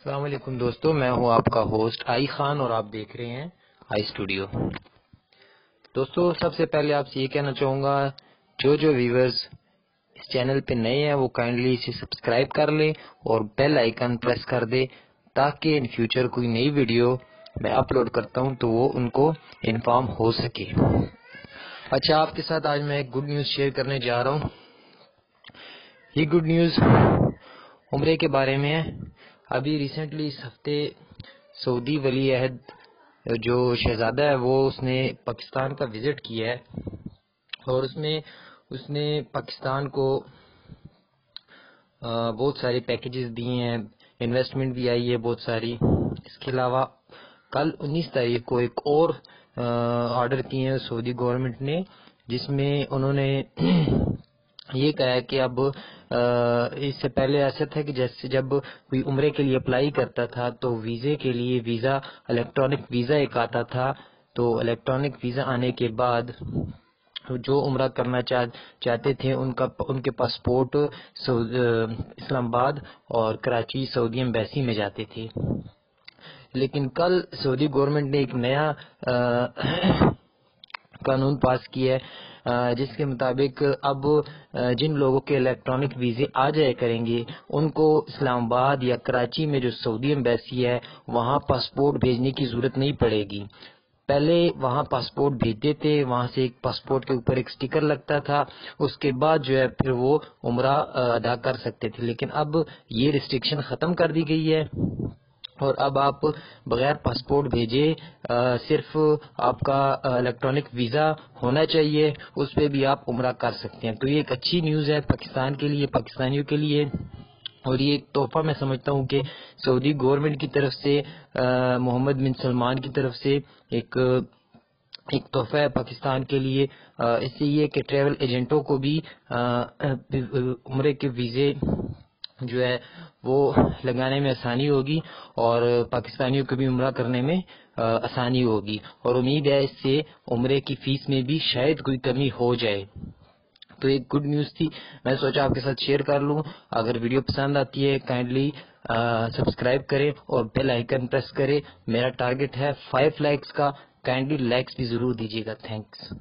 السلام علیکم دوستو، میں ہوں آپ کا ہوسٹ آئی خان اور آپ دیکھ رہے ہیں آئی اسٹوڈیو۔ دوستو سب سے پہلے آپ سے یہ کہنا چاہوں گا، جو ویورز اس چینل پہ نئے ہیں وہ کائنڈلی اسے سبسکرائب کر لیں اور بیل آئیکن پریس کر دیں تاکہ ان فیوچر کوئی نئی ویڈیو میں اپلوڈ کرتا ہوں تو وہ ان کو انفارم ہو سکے۔ اچھا، آپ کے ساتھ آج میں ایک گڈ نیوز شیئر کرنے جا رہا ہوں۔ یہ گڈ نیوز عمرے کے بارے میں ہے۔ ابھی ریسنٹلی اس ہفتے سعودی ولی عہد جو شہزادہ ہے وہ اس نے پاکستان کا وزٹ کیا ہے اور اس نے پاکستان کو بہت سارے پیکیجز دیے ہیں، انویسٹمنٹ بھی آئی ہے بہت ساری۔ اس کے علاوہ کل 19 تاریخ کو ایک اور آرڈر کیے ہیں سعودی گورنمنٹ نے، جس میں انہوں نے یہ کہا ہے کہ اب اس سے پہلے ایسا تھا کہ جیسے جب کوئی عمرے کے لیے اپلائی کرتا تھا تو ویزے کے لیے الیکٹرانک ویزا ایک آتا تھا، تو الیکٹرانک ویزا آنے کے بعد جو عمرہ کرنا چاہتے تھے ان کے پاسپورٹ اسلام آباد اور کراچی سعودی ایمبیسی میں جاتے تھے۔ لیکن کل سعودی گورنمنٹ نے ایک نیا قانون پاس کیا ہے جس کے مطابق اب جن لوگوں کے الیکٹرانک ویزے آ جائے کریں گے ان کو اسلام آباد یا کراچی میں جو سعودی ایمبیسی ہے وہاں پاسپورٹ بھیجنے کی ضرورت نہیں پڑے گی۔ پہلے وہاں پاسپورٹ بھیجتے تھے، وہاں سے ایک پاسپورٹ کے اوپر ایک سٹیکر لگتا تھا، اس کے بعد جو ہے پھر وہ عمرہ ادا کر سکتے تھے، لیکن اب یہ ریسٹرکشن ختم کر دی گئی ہے اور اب آپ بغیر پاسپورٹ بھیجے صرف آپ کا الیکٹرانک ویزا ہونا چاہیے، اس پہ بھی آپ عمرہ کر سکتے ہیں۔ تو یہ ایک اچھی نیوز ہے پاکستان کے لیے، پاکستانیوں کے لیے، اور یہ ایک تحفہ میں سمجھتا ہوں کہ سعودی گورنمنٹ کی طرف سے محمد بن سلمان کی طرف سے ایک تحفہ ہے پاکستان کے لیے۔ اس سے یہ کہ ٹریول ایجنٹوں کو بھی عمرے کے ویزے جو ہے وہ لگانے میں آسانی ہوگی اور پاکستانیوں کو بھی عمرہ کرنے میں آسانی ہوگی، اور امید ہے اس سے عمرے کی فیس میں بھی شاید کوئی کمی ہو جائے۔ تو ایک گڈ نیوز تھی، میں سوچا آپ کے ساتھ شیئر کر لوں۔ اگر ویڈیو پسند آتی ہے کائنڈلی سبسکرائب کریں اور بیل آئیکن پریس کریں۔ میرا ٹارگٹ ہے 5 لائکس کا، کائنڈلی لائکس بھی ضرور دیجیے گا۔ تھینکس۔